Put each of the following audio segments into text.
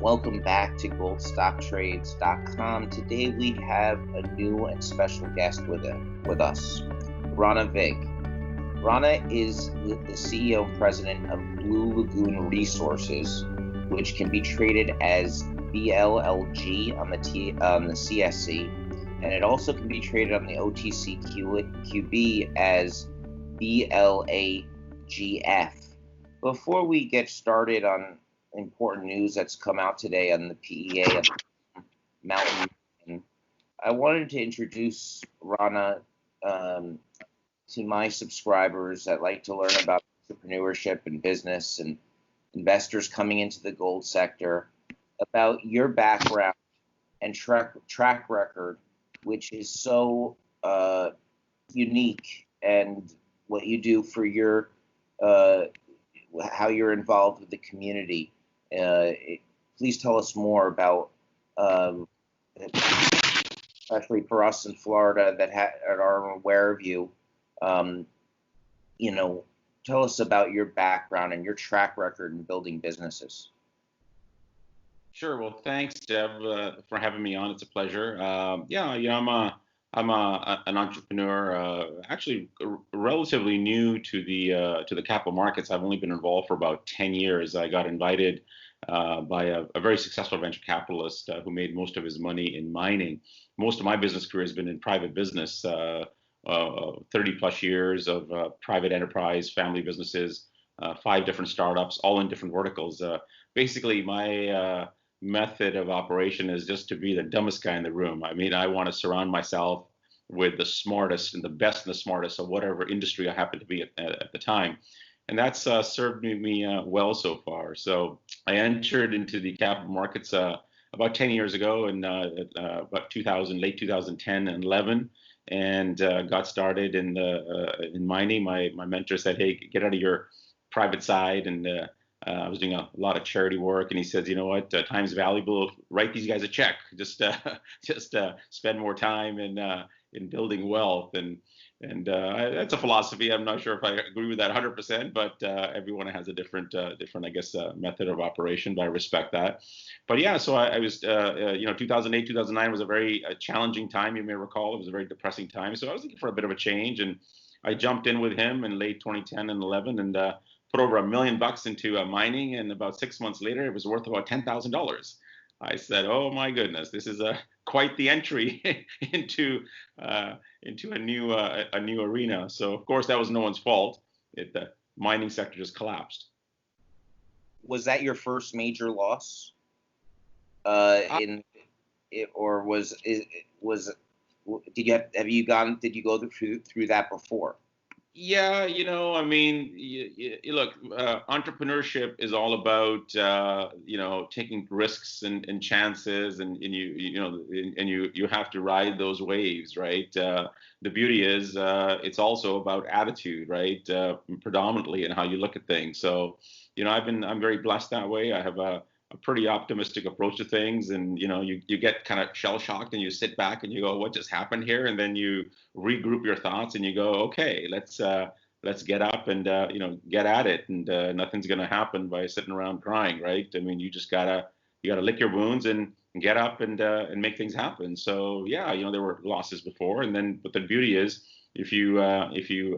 welcome back to goldstocktrades.com. Today we have a new and special guest with us, Rana Vig. Rana is the CEO and president of Blue Lagoon Resources, which can be traded as BLLG on the CSC, and it also can be traded on the OTCQB as BLAGF. Before we get started on important news that's come out today on the PEA of Mountain, I wanted to introduce Rana to my subscribers that like to learn about entrepreneurship and business and investors coming into the gold sector, about your background and track record, which is so unique, and what you do for your how you're involved with the community. Please tell us more about, especially for us in Florida that are aware of you. Tell us about your background and your track record in building businesses. Sure. Well, thanks, Deb, for having me on. It's a pleasure. I'm an entrepreneur, actually relatively new to the capital markets. I've only been involved for about 10 years. I got invited by a very successful venture capitalist who made most of his money in mining. Most of my business career has been in private business, 30 plus years of private enterprise, family businesses, 5 different startups, all in different verticals. Basically, my method of operation is just to be the dumbest guy in the room. I mean, I want to surround myself with the smartest and the best and the smartest of whatever industry I happen to be at the time. And that's served me well so far. So I entered into the capital markets about 10 years ago in about late 2010 and 11, and got started in mining. My mentor said, "Hey, get out of your private side," and I was doing a lot of charity work, and he says, "You know what? Time's valuable. Write these guys a check. Just spend more time in building wealth." And that's a philosophy. I'm not sure if I agree with that 100%, but everyone has a different, I guess, method of operation. But I respect that. But yeah, so I was, 2008, 2009 was a very challenging time. You may recall, it was a very depressing time. So I was looking for a bit of a change, and I jumped in with him in late 2010 and 11, and put over $1 million into mining, and about 6 months later, it was worth about $10,000. I said, "Oh my goodness, this is quite the entry into a new arena." So of course, that was no one's fault. The mining sector just collapsed. Was that your first major loss? Did you go through that before? Yeah, I mean, look, entrepreneurship is all about, taking risks and chances, and you have to ride those waves, right? The beauty is, it's also about attitude, right? Predominantly, and how you look at things. So, I'm very blessed that way. I have a pretty optimistic approach to things, and you get kind of shell shocked, and you sit back and you go, "What just happened here?" And then you regroup your thoughts and you go, "Okay, let's get up and get at it." And nothing's gonna happen by sitting around crying, right? I mean, you gotta lick your wounds and get up and make things happen. So yeah, there were losses before, but the beauty is, if you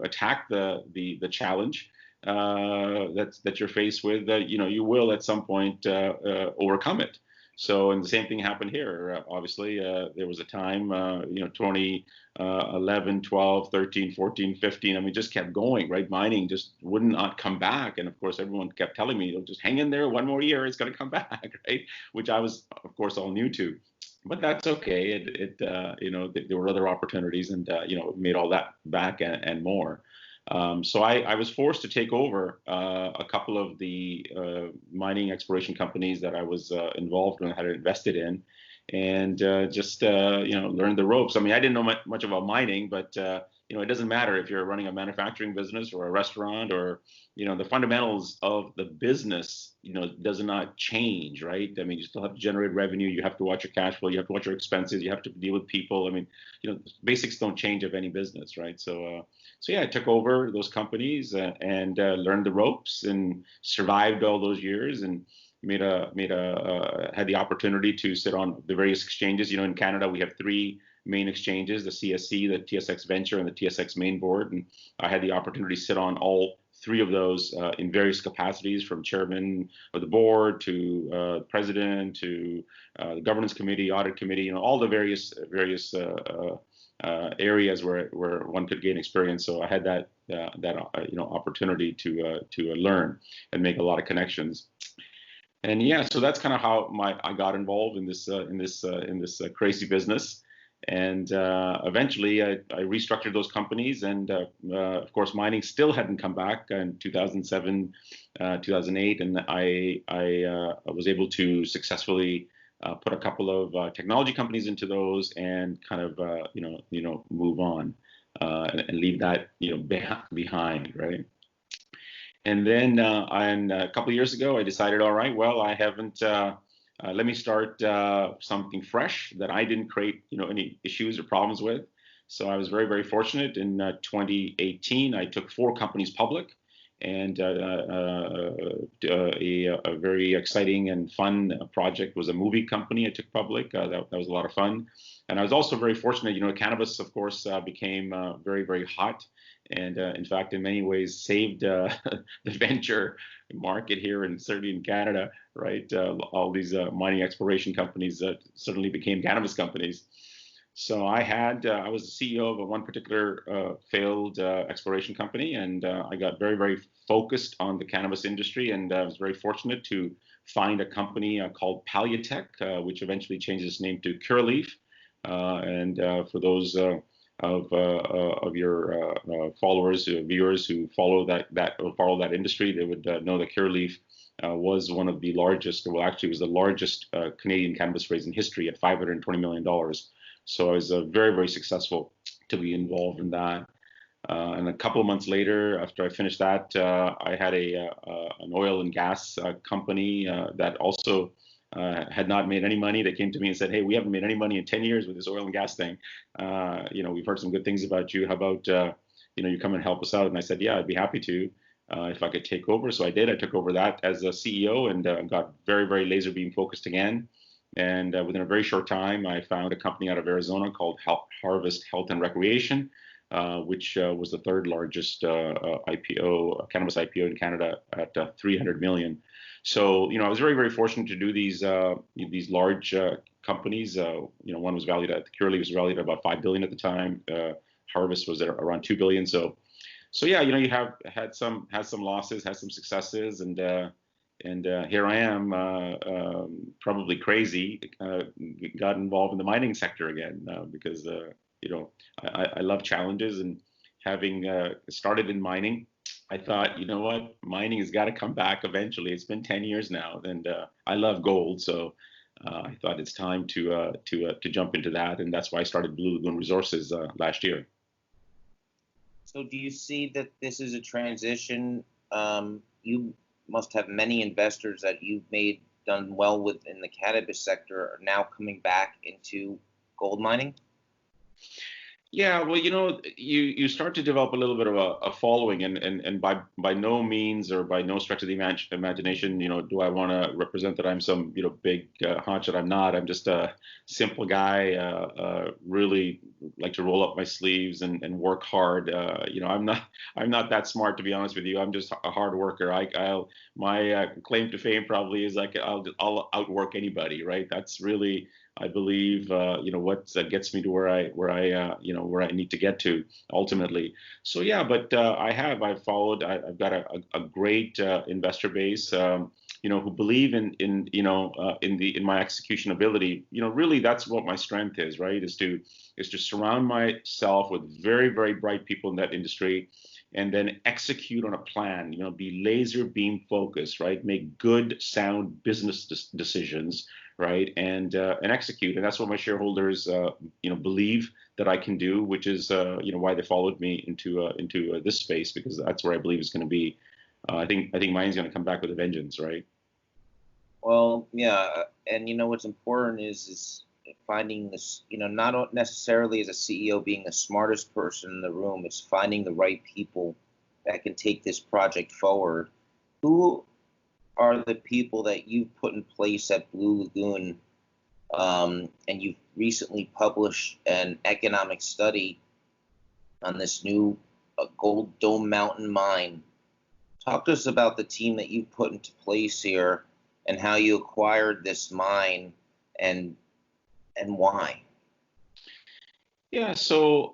attack the challenge that you're faced with, you will at some point overcome it. So, and the same thing happened here. Obviously, there was a time, 2011, 12, 13, 14, 15. I mean, just kept going, right? Mining just would not come back. And of course, everyone kept telling me, just hang in there, one more year, it's going to come back, right? Which I was, of course, all new to. But that's okay. There were other opportunities, and made all that back and more. So I was forced to take over a couple of the mining exploration companies that I was involved in, had invested in, and just learn the ropes. I mean, I didn't know much about mining, but it doesn't matter if you're running a manufacturing business or a restaurant, or the fundamentals of the business does not change, right? I mean, you still have to generate revenue, you have to watch your cash flow, you have to watch your expenses, you have to deal with people. I mean, basics don't change of any business, right? So yeah, I took over those companies and learned the ropes and survived all those years. And had the opportunity to sit on the various exchanges. In Canada we have three main exchanges: the CSC, the TSX Venture, and the TSX Main Board. And I had the opportunity to sit on all three of those in various capacities, from chairman of the board to president to the governance committee, audit committee. All the various areas where one could gain experience. So I had that opportunity to learn and make a lot of connections. And yeah, so that's kind of how I got involved in this crazy business. And eventually I restructured those companies, and of course mining still hadn't come back in 2007, 2008, and I was able to successfully put a couple of technology companies into those, and kind of move on and leave that behind, right? And then a couple of years ago, I decided, all right, well, I haven't. Let me start something fresh that I didn't create, any issues or problems with. So I was very, very fortunate. In 2018, I took 4 companies public, and a very exciting and fun project was a movie company I took public. That was a lot of fun. And I was also very fortunate. Cannabis, of course, became very, very hot, and in fact, in many ways, saved the venture market here, and certainly in Canada, right? All these mining exploration companies suddenly became cannabis companies. So I was the CEO of one particular failed exploration company, and I got very, very focused on the cannabis industry, and I was very fortunate to find a company called Paliatech, which eventually changed its name to Curaleaf. And for those of your followers, viewers who follow that industry, they would know that Curaleaf was one of the largest, well, actually, it was the largest Canadian cannabis raise in history at $520 million. So I was very, very successful to be involved in that. And a couple of months later, after I finished that, I had an oil and gas company that also had not made any money. They came to me and said, "Hey, we haven't made any money in 10 years with this oil and gas thing. We've heard some good things about you. How about you come and help us out?" And I said, "Yeah, I'd be happy to if I could take over." So I did. I took over that as a CEO, and got very, very laser beam focused again. And within a very short time, I found a company out of Arizona called Harvest Health and Recreation, which was the third largest IPO, cannabis IPO in Canada at 300 million. So, I was very, very fortunate to do these large companies. One was valued at, Curaleaf was valued at about 5 billion at the time. Harvest was at around 2 billion. So yeah, you have had some losses, had some successes, and here I am, probably crazy, got involved in the mining sector again, because I love challenges, and having started in mining, I thought, what, mining has got to come back eventually. It's been 10 years now, and I love gold, so I thought it's time to jump into that, and that's why I started Blue Lagoon Resources last year. So do you see that this is a transition? You must have many investors that you've done well with in the cannabis sector are now coming back into gold mining? Yeah, well, you start to develop a little bit of a following, and by no means, or by no stretch of the imagination, do I want to represent that I'm some big hunch. That I'm not. I'm just a simple guy. Really like to roll up my sleeves and work hard. I'm not that smart, to be honest with you. I'm just a hard worker. My claim to fame probably is like I'll outwork anybody, right? That's really, I believe, what gets me to where I need to get to ultimately. So yeah, but I've followed. I've got a great investor base, who believe in my execution ability. Really, that's what my strength is, right? Is to surround myself with very, very bright people in that industry, and then execute on a plan. Be laser beam focused, right? Make good, sound business decisions, right? And execute. And that's what my shareholders, believe that I can do, which is, why they followed me into this space, because that's where I believe it's going to be. I think mining's going to come back with a vengeance, right? Well, yeah, and what's important is finding this. Not necessarily as a CEO being the smartest person in the room. It's finding the right people that can take this project forward. Who are the people that you've put in place at Blue Lagoon, and you've recently published an economic study on this new Gold Dome Mountain mine. Talk to us about the team that you put into place here and how you acquired this mine and why. Yeah, so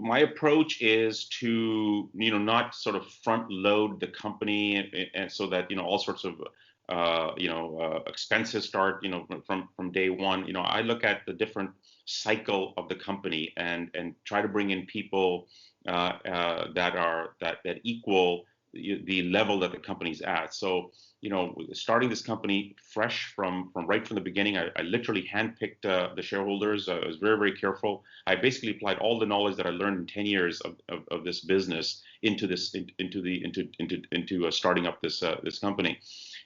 my approach is to not sort of front load the company, and so that all sorts of expenses start from day one. I look at the different cycle of the company and try to bring in people that equal the level that the company's at. So starting this company fresh from right from the beginning, I literally handpicked the shareholders. I was very, very careful. I basically applied all the knowledge that I learned in 10 years of this business into starting up this company.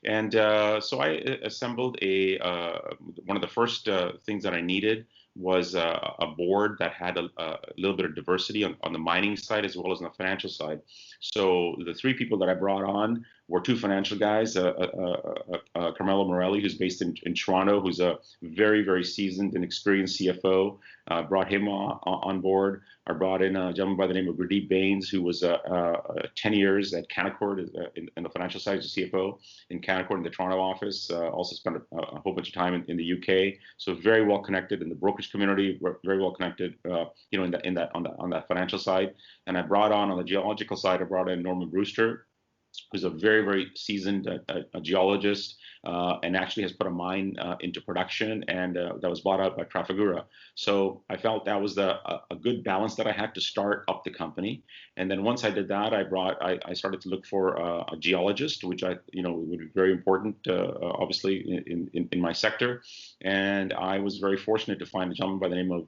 And so I assembled one of the first things that I needed was a board that had a little bit of diversity on the mining side as well as on the financial side. So the three people that I brought on were two financial guys, Carmelo Morelli, who's based in Toronto, who's a very, very seasoned and experienced CFO. Brought him on board. I brought in a gentleman by the name of Gurdeep Bains, who was 10 years at Canaccord in the financial side as a CFO in Canaccord in the Toronto office. Also spent a whole bunch of time in the UK. So very well connected in the brokerage community, very well connected, on that financial side. And I brought on the geological side, I brought in Norman Brewster, who's a very, very seasoned a geologist, and actually has put a mine into production, and that was bought out by Trafigura. So I felt that was a good balance that I had to start up the company. And then once I did that, I started to look for a geologist, which would be very important, obviously in my sector. And I was very fortunate to find a gentleman by the name of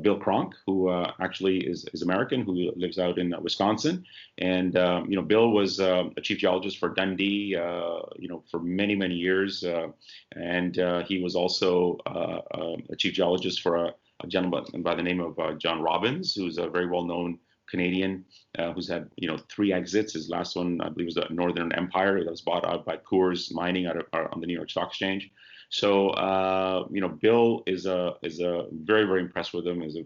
Bill Cronk, who actually is American, who lives out in Wisconsin. And Bill was a chief geologist for Dundee, for many, many years. And he was also a chief geologist for a gentleman by the name of John Robbins, who's a very well-known Canadian, who's had 3 exits. His last one, I believe, was the Northern Empire that was bought out by Coors Mining on the New York Stock Exchange. So Bill is very, very impressed with him. Is a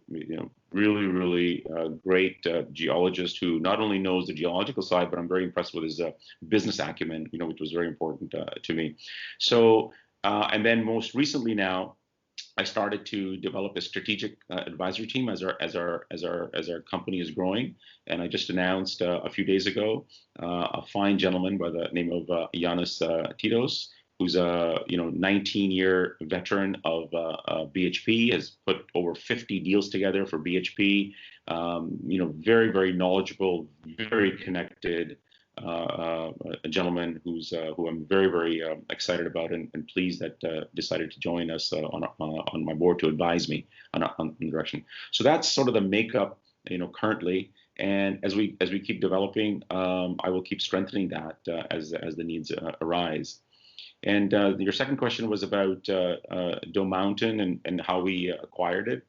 really, really great geologist who not only knows the geological side, but I'm very impressed with his business acumen, which was very important to me. So and then most recently now, I started to develop a strategic advisory team as our company is growing. And I just announced a few days ago a fine gentleman by the name of Yanis Titos, who's a 19-year veteran of BHP, has put over 50 deals together for BHP. Very, very knowledgeable, very connected, a gentleman who I'm very, very excited about and pleased that decided to join us on my board to advise me on the direction. So that's sort of the makeup, currently. And as we keep developing, I will keep strengthening that as the needs arise. And your second question was about Dome Mountain and how we acquired it.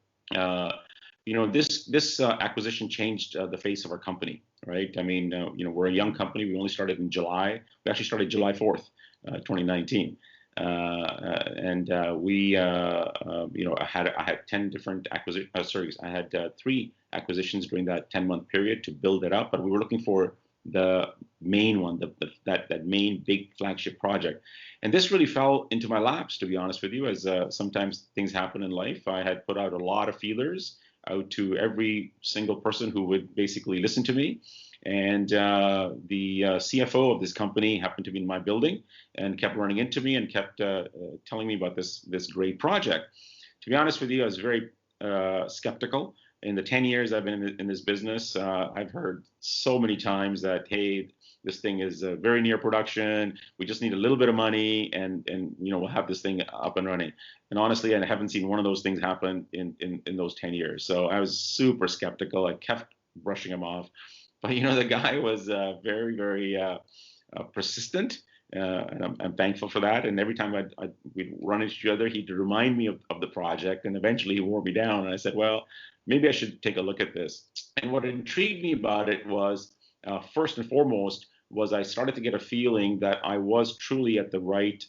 This acquisition changed the face of our company, right? I mean, we're a young company. We only started in July. We actually started July 4th, 2019. I had 10 different acquisitions. I had 3 acquisitions during that 10-month period to build it up, but we were looking for the main one, that main big flagship project. And this really fell into my laps, to be honest with you, as sometimes things happen in life. I had put out a lot of feelers out to every single person who would basically listen to me. And the CFO of this company happened to be in my building and kept running into me and kept telling me about this great project. To be honest with you, I was very skeptical. In the 10 years I've been in this business, I've heard so many times that, hey, this thing is very near production. We just need a little bit of money, and we'll have this thing up and running. And honestly, I haven't seen one of those things happen in those 10 years. So I was super skeptical. I kept brushing him off. But the guy was very, very persistent. And I'm thankful for that. And every time we'd run into each other, he'd remind me of the project. And eventually he wore me down. And I said, well, maybe I should take a look at this. And what intrigued me about it was, first and foremost, was I started to get a feeling that I was truly at the right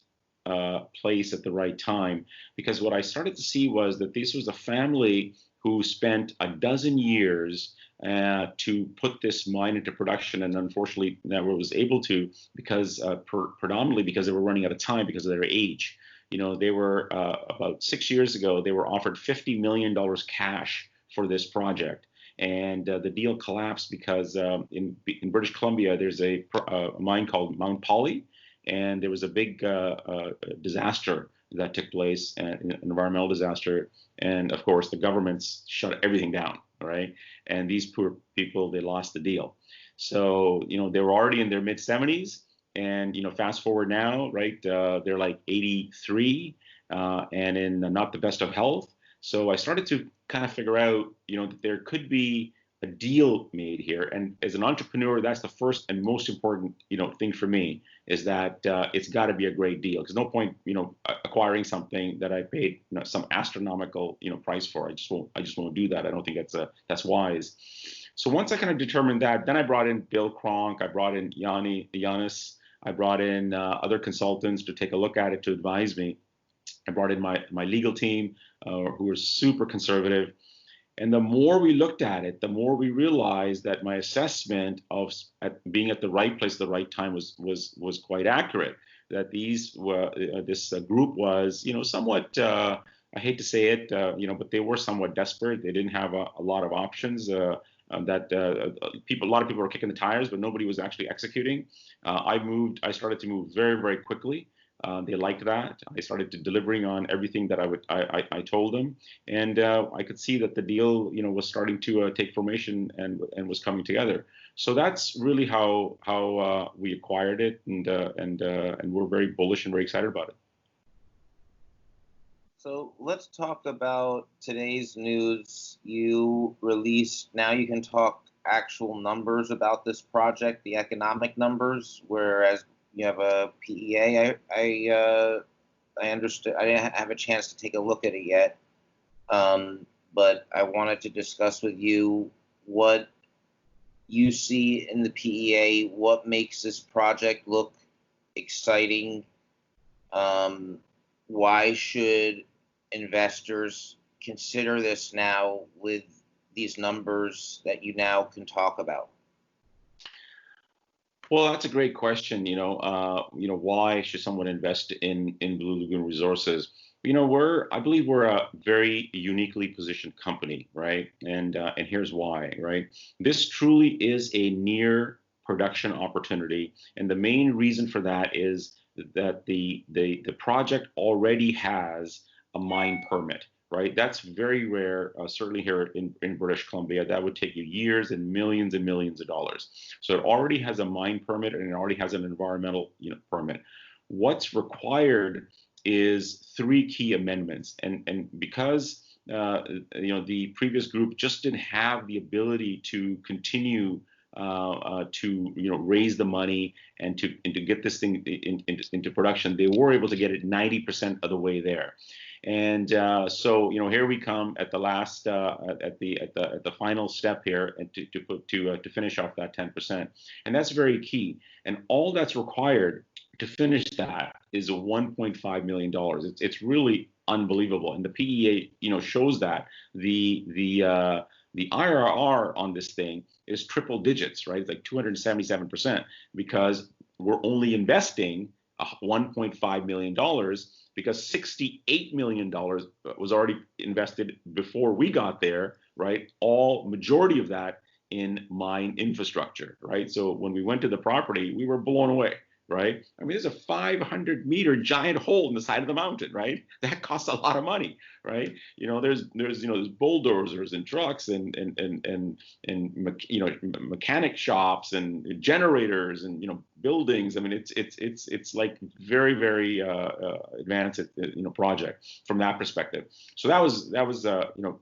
place at the right time, because what I started to see was that this was a family who spent a dozen years to put this mine into production, and unfortunately never was able to, because predominantly because they were running out of time because of their age. You know, they were about 6 years ago, they were offered $50 million cash for this project. And the deal collapsed because in British Columbia, there's a mine called Mount Poly, and there was a big disaster that took place, an environmental disaster. And of course, the governments shut everything down, right? And these poor people, they lost the deal. So, you know, they were already in their mid 70s. And, you know, fast forward now, right? They're like 83 and in not the best of health. So I started to kind of figure out, you know, that there could be a deal made here. And as an entrepreneur, that's the first and most important, you know, thing for me, is that it's got to be a great deal. Because no point, you know, acquiring something that I paid, you know, some astronomical, you know, price for. I just won't do that. I don't think that's wise. So once I kind of determined that, then I brought in Bill Cronk, I brought in Giannis, I brought in other consultants to take a look at it, to advise me. I brought in my legal team, who were super conservative. And the more we looked at it, the more we realized that my assessment of being at the right place at the right time was quite accurate. That this group was, you know, somewhat, I hate to say it, you know, but they were somewhat desperate. They didn't have a lot of options. A lot of people were kicking the tires, but nobody was actually executing. I started to move very, very quickly. They liked that. I started delivering on everything that I told them, and I could see that the deal, you know, was starting to take formation and was coming together. So that's really how we acquired it, and we're very bullish and very excited about it. So let's talk about today's news. You released, now you can talk actual numbers about this project, the economic numbers, whereas you have a PEA. I understood. I didn't have a chance to take a look at it yet, but I wanted to discuss with you what you see in the PEA, what makes this project look exciting. Why should investors consider this now with these numbers that you now can talk about? Well, that's a great question. Why should someone invest in Blue Lagoon Resources? You know, I believe we're a very uniquely positioned company, right? And here's why, right? This truly is a near production opportunity, and the main reason for that is that the project already has a mine permit. Right, that's very rare. Certainly here in British Columbia, that would take you years and millions of dollars. So it already has a mine permit and it already has an environmental, you know, permit. What's required is three key amendments, and because the previous group just didn't have the ability to continue to raise the money and to get this thing into production, they were able to get it 90% of the way there. And so here we come at the last at the final step here, and to finish off that 10%, and that's very key. And all that's required to finish that is a $1.5 million. It's really unbelievable, and the PEA shows that the IRR on this thing is triple digits, right? It's like 277%, because we're only investing $1.5 million, because $68 million was already invested before we got there, right? Majority of that in mine infrastructure, right? So when we went to the property, we were blown away, right? I mean, there's a 500-meter giant hole in the side of the mountain, right? That costs a lot of money, right? There's bulldozers and trucks and mechanic shops and generators and buildings. I mean, it's like very, very advanced project from that perspective. So that was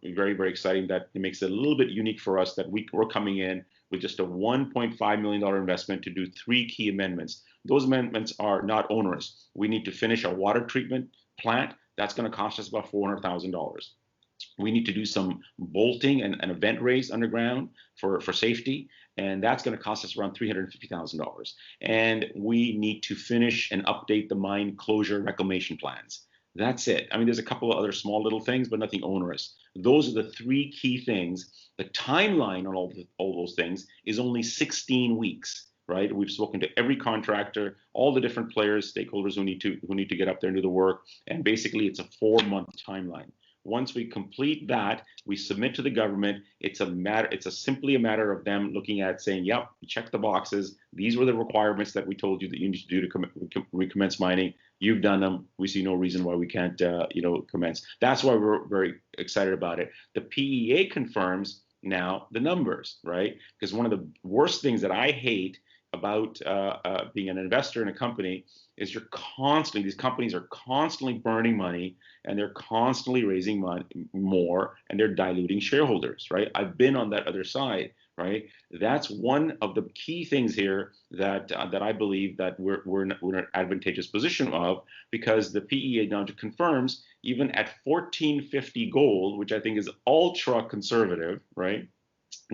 very, very exciting. That it makes it a little bit unique for us that we're coming in with just a $1.5 million investment to do three key amendments. Those amendments are not onerous. We need to finish our water treatment plant. That's going to cost us about $400,000. We need to do some bolting and an event raise underground for safety, and that's going to cost us around $350,000. And we need to finish and update the mine closure reclamation plans. That's it. I mean, there's a couple of other small little things, but nothing onerous. Those are the three key things. The timeline on all those things is only 16 weeks, right? We've spoken to every contractor, all the different players, stakeholders who need to get up there and do the work, and basically it's a 4-month timeline. Once we complete that, we submit to the government. It's simply a matter of them looking at saying, yep, check the boxes. These were the requirements that we told you that you need to do to recommence mining. You've done them. We see no reason why we can't, commence. That's why we're very excited about it. The PEA confirms now the numbers, right? Because one of the worst things that I hate about being an investor in a company is these companies are constantly burning money, and they're constantly raising more, and they're diluting shareholders, right? I've been on that other side, right? That's one of the key things here that I believe that we're in an advantageous position of, because the PEA now confirms even at $1,450 gold, which I think is ultra conservative, right?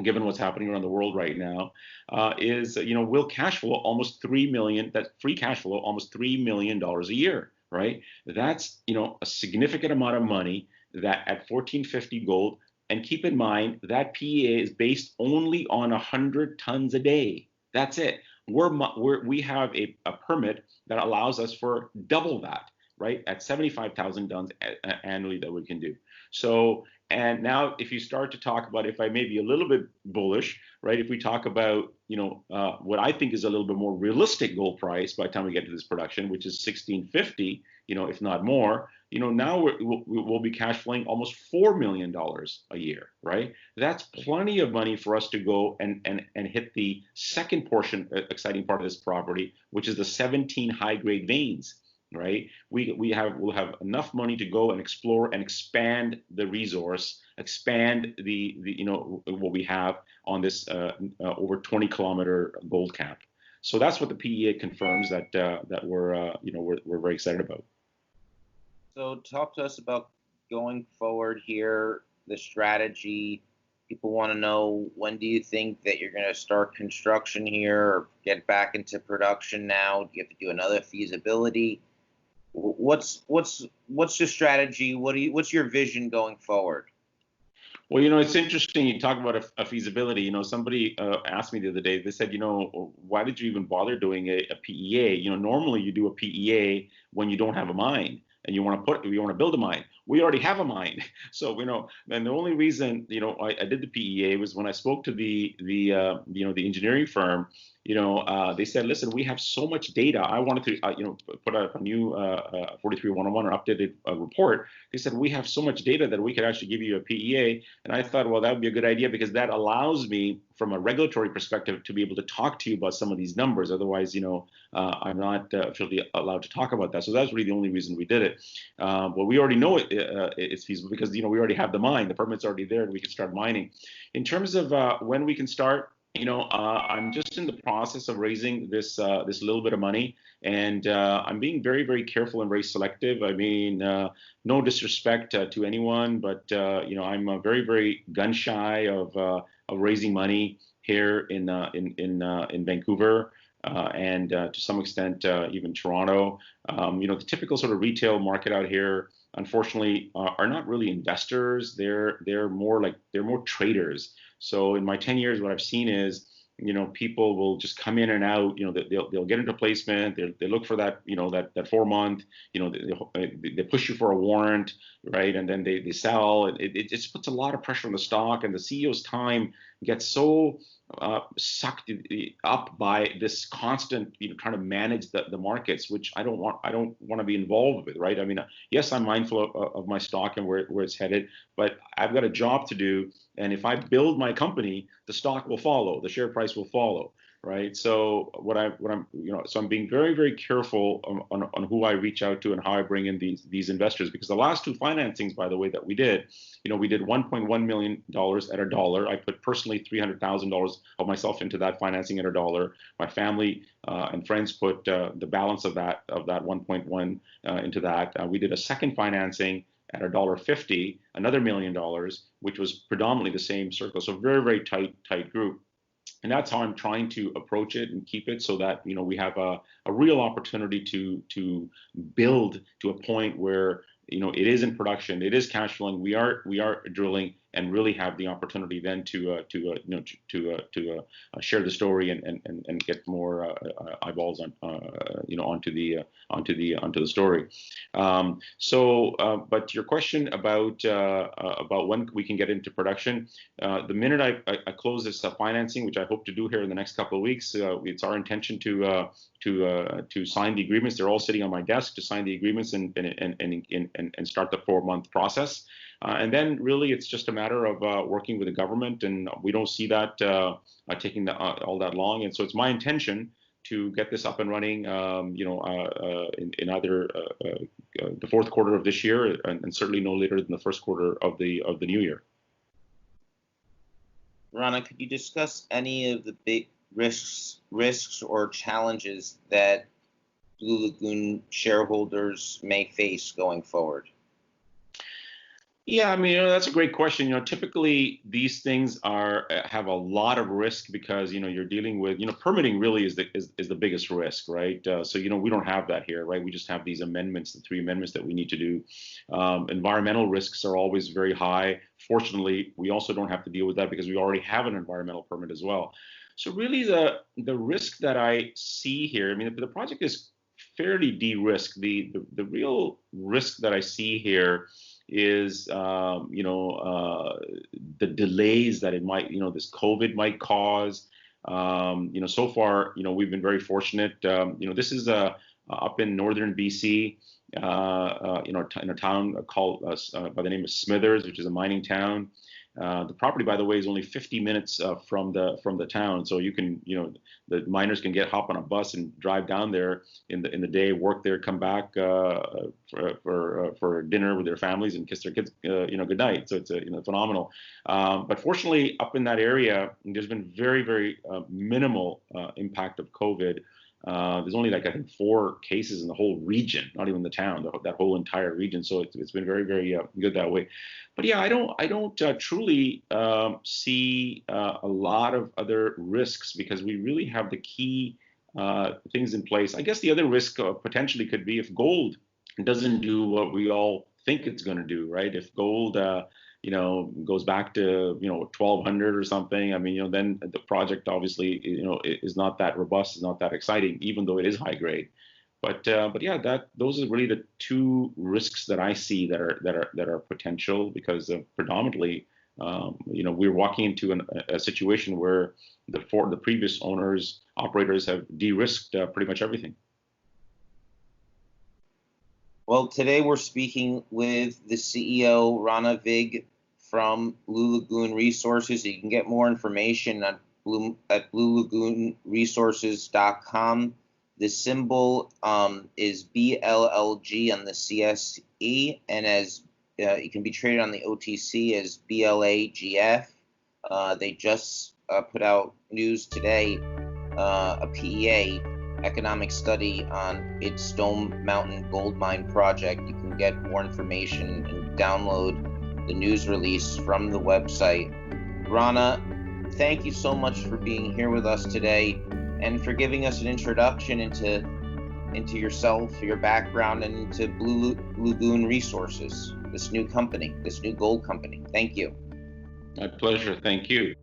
Given what's happening around the world right now, will cash flow almost $3 million. That free cash flow almost $3 million a year, right? That's a significant amount of money that at 1450 gold. And keep in mind that PEA is based only on 100 tons a day. That's it. We have a permit that allows us for double that, right? At 75,000 tons annually that we can do. So, and now if you start to talk about, if I may be a little bit bullish, right? If we talk about, what I think is a little bit more realistic gold price by the time we get to this production, which is 1650, if not more, now we'll be cash flowing almost $4 million a year, right? That's plenty of money for us to go and hit the second portion, exciting part of this property, which is the 17 high-grade veins, right? We'll have enough money to go and explore and expand the resource, expand the what we have on this over 20-kilometer gold camp. So that's what the PEA confirms that we're very excited about. So talk to us about going forward here, the strategy. People want to know, when do you think that you're going to start construction here or get back into production now? Do you have to do another feasibility? What's your strategy? What's your vision going forward? Well, it's interesting you talk about a feasibility. Somebody asked me the other day, they said, why did you even bother doing a PEA? Normally you do a PEA when you don't have a mine and you want to build a mine. We already have a mine. So, and the only reason, I did the PEA was when I spoke to the engineering firm. They said, listen, we have so much data. I wanted to, put out a new 43-101 or updated report. They said, we have so much data that we could actually give you a PEA. And I thought, well, that would be a good idea, because that allows me, from a regulatory perspective, to be able to talk to you about some of these numbers. Otherwise, I'm not officially allowed to talk about that. So that's really the only reason we did it. Well, we already know it's feasible, because, we already have the mine. The permit's already there, and we can start mining. In terms of when we can start, I'm just in the process of raising this little bit of money, and I'm being very, very careful and very selective. I mean, no disrespect to anyone, but I'm very, very gun shy of raising money here in Vancouver. And to some extent, even Toronto. The typical sort of retail market out here, unfortunately, are not really investors. They're more traders. So in my 10 years, what I've seen is, people will just come in and out. They'll get into placement. They look for that, that 4 month. They push you for a warrant, right? And then they sell. It just puts a lot of pressure on the stock, and the CEO's time gets so sucked up by this constant, trying to manage the markets, which I don't want to be involved with, right? I mean, yes, I'm mindful of my stock and where it's headed, but I've got a job to do, and if I build my company, the stock will follow, the share price will follow, right? So I'm being very, very careful on who I reach out to and how I bring in these investors, because the last two financings, by the way, that we did $1.1 million at $1. I put personally $300,000 of myself into that financing at $1. My family and friends put the balance of that 1.1 into that. We did a second financing at $1.50, another $1 million, which was predominantly the same circle. So very, very tight group. And that's how I'm trying to approach it and keep it so that, we have a real opportunity to build to a point where, it is in production, it is cash flowing, we are drilling, and really have the opportunity then to share the story and get more eyeballs on onto the story. But your question about when we can get into production, the minute I close this financing, which I hope to do here in the next couple of weeks, it's our intention to sign the agreements. They're all sitting on my desk, to sign the agreements and start the 4-month process. And then really it's just a matter of working with the government, and we don't see that taking all that long. And so it's my intention to get this up and running, in either the fourth quarter of this year, and certainly no later than the first quarter of the new year. Rana, could you discuss any of the big risks or challenges that Blue Lagoon shareholders may face going forward? Yeah, I mean, that's a great question. Typically these things have a lot of risk because you're dealing with permitting really is the biggest risk, right? So we don't have that here, right? We just have these amendments, the 3 amendments that we need to do. Environmental risks are always very high. Fortunately, we also don't have to deal with that because we already have an environmental permit as well. So really, the risk that I see here, I mean, the project is fairly de-risked. The real risk that I see here is the delays that it might this COVID might cause. So far we've been very fortunate. This is up in northern BC, in a town called by the name of Smithers, which is a mining town. The property, by the way, is only 50 minutes from the town, so you can the miners can hop on a bus and drive down there in the day, work there, come back for dinner with their families and kiss their kids good night. So it's phenomenal. But fortunately, up in that area, there's been very, very minimal impact of COVID. There's only I think 4 cases in the whole region, not even the town, that whole entire region. So it's been very, very good that way. But yeah, I don't truly see a lot of other risks because we really have the key things in place. I guess the other risk potentially could be if gold doesn't do what we all think it's going to do, right? If gold goes back to 1200 or something, I mean, then the project obviously is not that robust, is not that exciting, even though it is high grade. But yeah, those are really the 2 risks that I see that are potential because predominantly, we're walking into a situation where the previous operators have de-risked pretty much everything. Well, today we're speaking with the CEO, Rana Vig, from Blue Lagoon Resources. You can get more information at bluelagoonresources.com. The symbol is BLLG on the CSE, and as it can be traded on the OTC as BLAGF. They just put out news today, a PEA economic study on its Stone Mountain gold mine project. You can get more information and download the news release from the website. Rana, thank you so much for being here with us today and for giving us an introduction into yourself, your background, and into Blue Lagoon Resources, this new company, this new gold company. Thank you. My pleasure. Thank you.